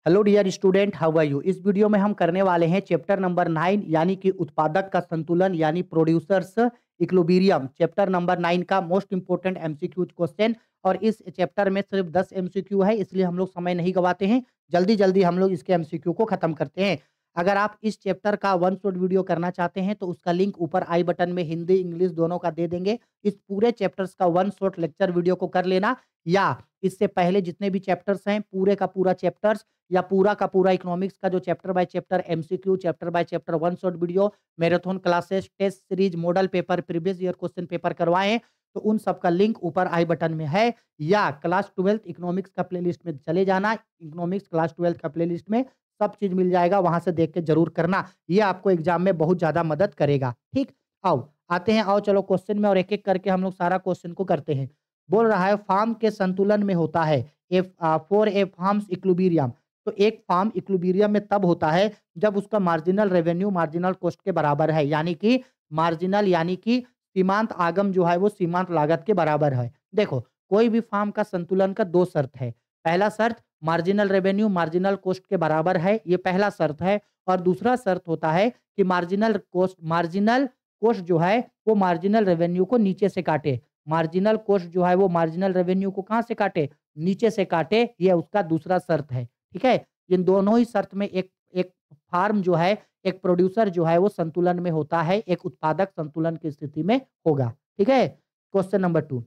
Hello dear student, how are you. इस video में हम करने वाले हैं चैप्टर नंबर 9 यानी कि उत्पादक का संतुलन यानी प्रोड्यूसर्स इक्विलिब्रियम। चैप्टर नंबर 9 का मोस्ट इंपोर्टेंट एमसीक्यू क्वेश्चन। और इस चैप्टर में सिर्फ 10 एमसीक्यू है, इसलिए हम लोग समय नहीं गवाते हैं, जल्दी जल्दी हम लोग इसके एमसीक्यू को खत्म करते हैं। अगर आप इस चैप्टर का वन शॉट वीडियो करना चाहते हैं तो उसका लिंक ऊपर आई बटन में हिंदी इंग्लिश दोनों का दे देंगे। इस पूरे चैप्टर्स का वन शॉट लेक्चर वीडियो को कर लेना, या इससे पहले जितने भी चैप्टर्स हैं पूरे का पूरा चैप्टर्स या पूरा का पूरा इकोनॉमिक्स का जो chapter by chapter MCQ, chapter by chapter one shot video, marathon classes, test series, model paper, previous year question paper करवाए हैं, तो उन सब का लिंक ऊपर आई बटन में है। या क्लास 12 इकोनॉमिक्स का प्लेलिस्ट में चले जाना, इकोनॉमिक्स क्लास 12 का प्लेलिस्ट में सब चीज मिल जाएगा, वहां से देख के जरूर करना, ये आपको एग्जाम में बहुत ज्यादा मदद करेगा। ठीक, आओ आते हैं, आओ चलो क्वेश्चन में, और एक एक करके हम लोग सारा क्वेश्चन को करते हैं। बोल रहा है फार्म के संतुलन में होता है फॉर ए फार्म्स इक्विलिब्रियम। तो एक फार्म इक्विलिब्रियम में तब होता है जब उसका मार्जिनल रेवेन्यू मार्जिनल कॉस्ट के बराबर है, यानी कि मार्जिनल यानी कि सीमांत आगम जो है वो सीमांत लागत के बराबर है। देखो, कोई भी फार्म का संतुलन का दो शर्त है। पहला शर्त मार्जिनल रेवेन्यू मार्जिनल कॉस्ट के बराबर है, ये पहला शर्त है। और दूसरा शर्त होता है कि मार्जिनल कॉस्ट जो है वो मार्जिनल रेवेन्यू को नीचे से काटे। मार्जिनल कॉस्ट जो है वो मार्जिनल रेवेन्यू को कहां से काटे? नीचे से काटे, ये उसका दूसरा शर्त है। ठीक है, इन दोनों ही शर्त में एक एक फार्म जो है, एक प्रोड्यूसर जो है वो संतुलन में होता है, एक उत्पादक संतुलन की स्थिति में होगा। ठीक है, क्वेश्चन नंबर 2,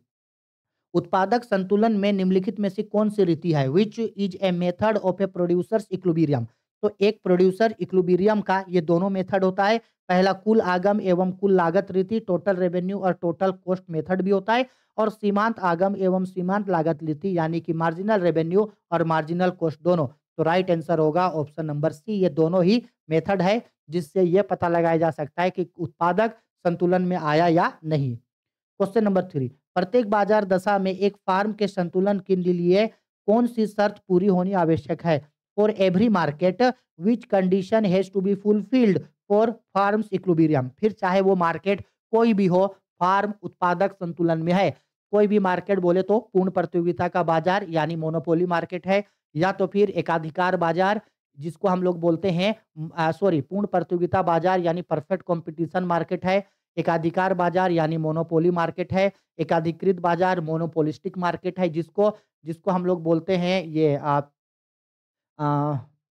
उत्पादक संतुलन में निम्नलिखित में से कौन सी रीति है? Which is a method of A producers equilibrium. तो एक प्रोड्यूसर इक्विलिब्रियम का ये दोनों मेथड होता है। पहला कुल आगम एवं कुल लागत रीति, टोटल रेवेन्यू और टोटल कॉस्ट मेथड भी होता है। और सीमांत आगम एवं सीमांत लागत रीति यानी कि मार्जिनल रेवेन्यू और मार्जिनल कॉस्ट दोनों। तो राइट आंसर होगा ऑप्शन नंबर सी, ये दोनों ही मेथड है जिससे ये पता लगाया जा सकता है कि उत्पादक संतुलन में आया या नहीं। क्वेश्चन नंबर 3, प्रत्येक बाजार दशा में एक फार्म के संतुलन के लिए कौन सी शर्त पूरी होनी आवश्यक है? For every market which condition has to be fulfilled for firms equilibrium. फिर चाहे वो मार्केट कोई भी हो, फार्म उत्पादक संतुलन में है। कोई भी मार्केट बोले तो पूर्ण प्रतियोगिता का बाजार यानी मोनोपोली मार्केट है, या तो फिर एकाधिकार बाजार जिसको हम लोग बोलते हैं, पूर्ण प्रतियोगिता बाजार यानी परफेक्ट कंपटीशन मार्केट है। एकाधिकार बाजार यानी मोनोपोली मार्केट है। एकाधिकृत बाजार मोनोपोलिस्टिक मार्केट है, जिसको जिसको हम लोग बोलते हैं ये आ,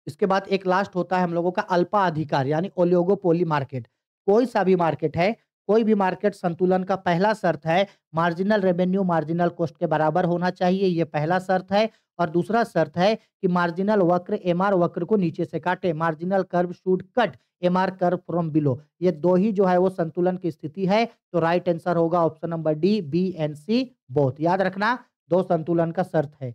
इसके बाद एक लास्ट होता है हम लोगों का अल्पा अधिकार यानी ओलिगोपोली मार्केट। कोई सा भी मार्केट है, कोई भी मार्केट संतुलन का पहला शर्त है मार्जिनल रेवेन्यू मार्जिनल कॉस्ट के बराबर होना चाहिए, ये पहला शर्त है। और दूसरा शर्त है कि मार्जिनल वक्र एमआर वक्र को नीचे से काटे, marginal curve should cut MR curve from below. ये दो ही जो है वो संतुलन की स्थिति है। तो राइट आंसर होगा option number D, B and C both. याद रखना, दो संतुलन का शर्त है।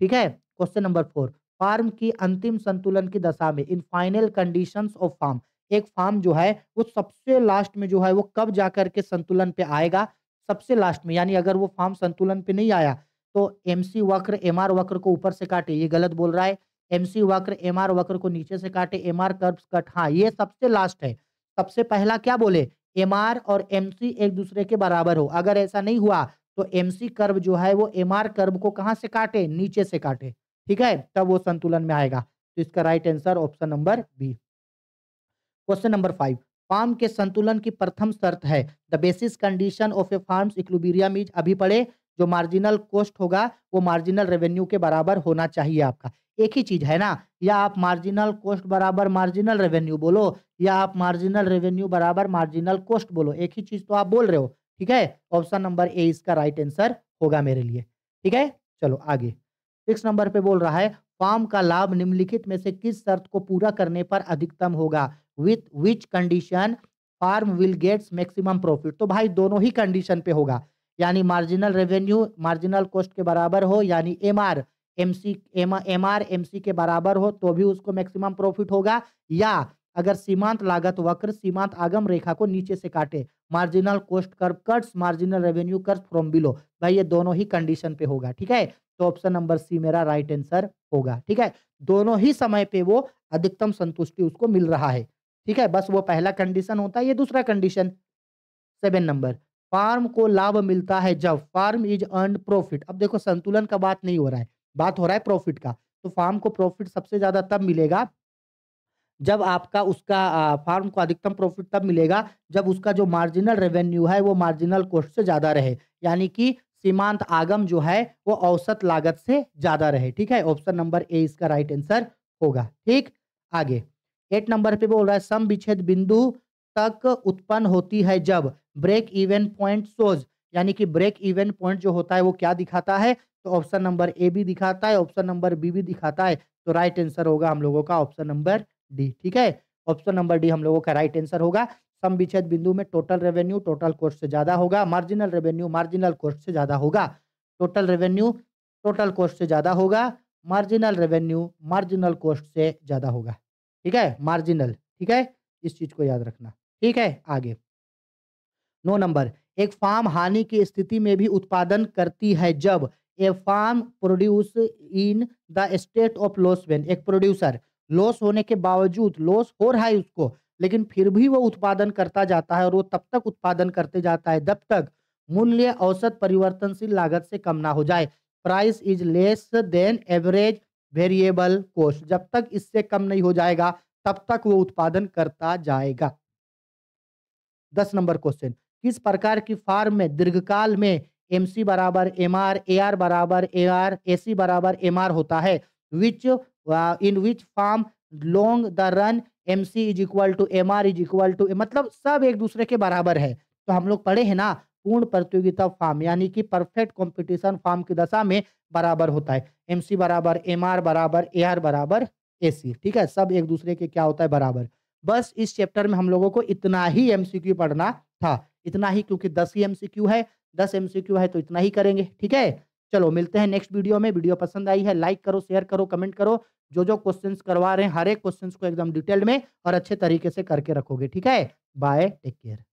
ठीक है, क्वेश्चन नंबर 4, फार्म की अंतिम संतुलन की दशा में in final conditions of firm. एक फार्म जो है वो सबसे लास्ट में जो है वो कब जाकर के संतुलन पे आएगा? सबसे लास्ट में, यानी अगर वो फार्म संतुलन पे नहीं आया तो एमसी वक्र एमआर वक्र को ऊपर से काटे, ये गलत बोल रहा है। एमसी वक्र एमआर वक्र को नीचे से काटे, एमआर कर्व्स कट, हाँ ये सबसे लास्ट है। सबसे पहला क्या बोले? एमआर और एमसी एक दूसरे के बराबर हो। अगर ऐसा नहीं हुआ तो एमसी कर्व जो है वो एमआर कर्व को कहां से काटे? नीचे से काटे। ठीक है, तब वो संतुलन में आएगा। तो इसका right answer option number B. Question number 5, firm के संतुलन की प्रथम शर्त है the basis condition of a firms equilibrium is, अभी पढ़े, जो मार्जिनल कॉस्ट होगा वो मार्जिनल रेवेन्यू के बराबर होना चाहिए आपका। एक ही चीज है ना, या आप मार्जिनल कॉस्ट बराबर मार्जिनल रेवेन्यू बोलो, या आप मार्जिनल रेवेन्यू बराबर मार्जिनल कॉस्ट बोलो, एक ही चीज तो आप बोल रहे हो। ठीक है, ऑप्शन नंबर ए इसका राइट आंसर होगा मेरे लिए। ठीक है, चलो आगे। 6 नंबर पे बोल रहा है फार्म का लाभ निम्नलिखित में से किस शर्त को पूरा करने पर अधिकतम होगा? With which condition firm will gets maximum profit. तो भाई दोनों ही कंडीशन पे होगा, यानी मार्जिनल रेवेन्यू मार्जिनल कॉस्ट के बराबर हो, यानी एमआर एमसी के बराबर हो तो भी उसको मैक्सिमम प्रॉफिट होगा, या अगर सीमांत लागत वक्र सीमांत आगम रेखा को नीचे से काटे, marginal cost curve cuts marginal revenue curve from below, भाई ये दोनों ही कंडीशन पे होगा। ठीक है, तो ऑप्शन नंबर सी मेरा राइट आंसर होगा। ठीक है, दोनों ही समय पे वो अधिकतम संतुष्टि उसको मिल रहा है। ठीक है, बस वो पहला कंडीशन होता है, ये दूसरा कंडीशन। 7 नंबर, फार्म को लाभ मिलता है जब फार्म इज अर्न प्रॉफिट। अब देखो संतुलन का बात नहीं हो रहा है, बात हो रहा है प्रॉफिट का। तो फार्म को प्रॉफिट सबसे ज़्यादा तब मिलेगा जब आपका उसका फार्म को अधिकतम प्रॉफिट तब मिलेगा जब उसका जो मार्जिनल रेवेन्यू है वो मार्जिनल कॉस्ट से ज़्यादा रहे। यानी कि सीमांत आगम जो है वो औसत लागत से ज़्यादा रहे। ठीक है? ऑप्शन नंबर ए इसका राइट आंसर होगा। ठीक? आगे 8 नंबर पे बोल रहा है सम विच्छेद बिंदु तक उत्पन्न होती है जब ब्रेक इवन पॉइंट शोज़ यानी कि ब्रेक इवन पॉइंट जो होता है वो क्या दिखाता है? तो ऑप्शन नंबर ए भी दिखाता है, ऑप्शन नंबर बी भी दिखाता है। तो राइट आंसर होगा हम लोगों का ऑप्शन नंबर डी। ठीक है? ऑप्शन नंबर डी हम लोगों का राइट आंसर होगा। सम विच्छेद बिंदु में टोटल रेवेन्यू टोटल कॉस्ट से ज़्यादा होगा, मार्जिनल रेवेन्यू मार्जिनल कॉस्ट से ज़्यादा होगा। टोटल रेवेन्यू टोटल कॉस्ट से ज़्यादा होगा, मार्जिनल रेवेन्यू मार्जिनल कॉस्ट से ज़्यादा होगा। ठीक है? मार्जिनल, ठीक है? इस चीज़ को याद रखना। ठीक है? आगे 9 नंबर एक फार्म हानि की स्थिति में भी उत्पादन करती है जब a firm produce in the state of loss when एक प्रोड्यूसर लॉस होने के बावजूद लॉस हो रहा है उसको लेकिन फिर भी वो उत्पादन करता जाता है और वो तब तक उत्पादन करते जाता है जब तक मूल्य औसत परिवर्तनशील लागत से कम ना हो जाए। Price is less than average variable cost जब तक इससे कम नहीं हो जाएगा तब तक वो उत्पादन करता जाएगा। 10 नंबर क्वेश्चन किस प्रकार की फार्म में दीर्घकाल में एमसी बराबर एमआर एआर बराबर एआर एसी बराबर एमआर होता है which in which firm long the run MC is equal to MR is equal to मतलब सब एक दूसरे के बराबर है। तो हम लोग पढ़े हैं ना पूर्ण प्रतियोगिता फार्म यानी कि परफेक्ट कंपटीशन फार्म की दशा में बराबर होता है एमसी बराबर एमआर बराबर एआर बराबर एसी। ठीक है सब एक दूसरे के क्या होता है बराबर। बस इस चैप्टर में हम लोगों को इतना ही एमसीक्यू पढ़ना था इतना ही क्योंकि 10 ही एमसीक्यू है 10 एमसीक्यू है तो इतना ही करेंगे। ठीक है चलो मिलते हैं नेक्स्ट वीडियो में। वीडियो पसंद आई है लाइक करो शेयर करो कमेंट करो। जो जो क्वेश्चंस करवा रहे हैं हर एक क्वेश्चंस को एकदम डिटेल्ड में और अच्छे तरीके से करके रखोगे। ठीक है बाय टेक केयर।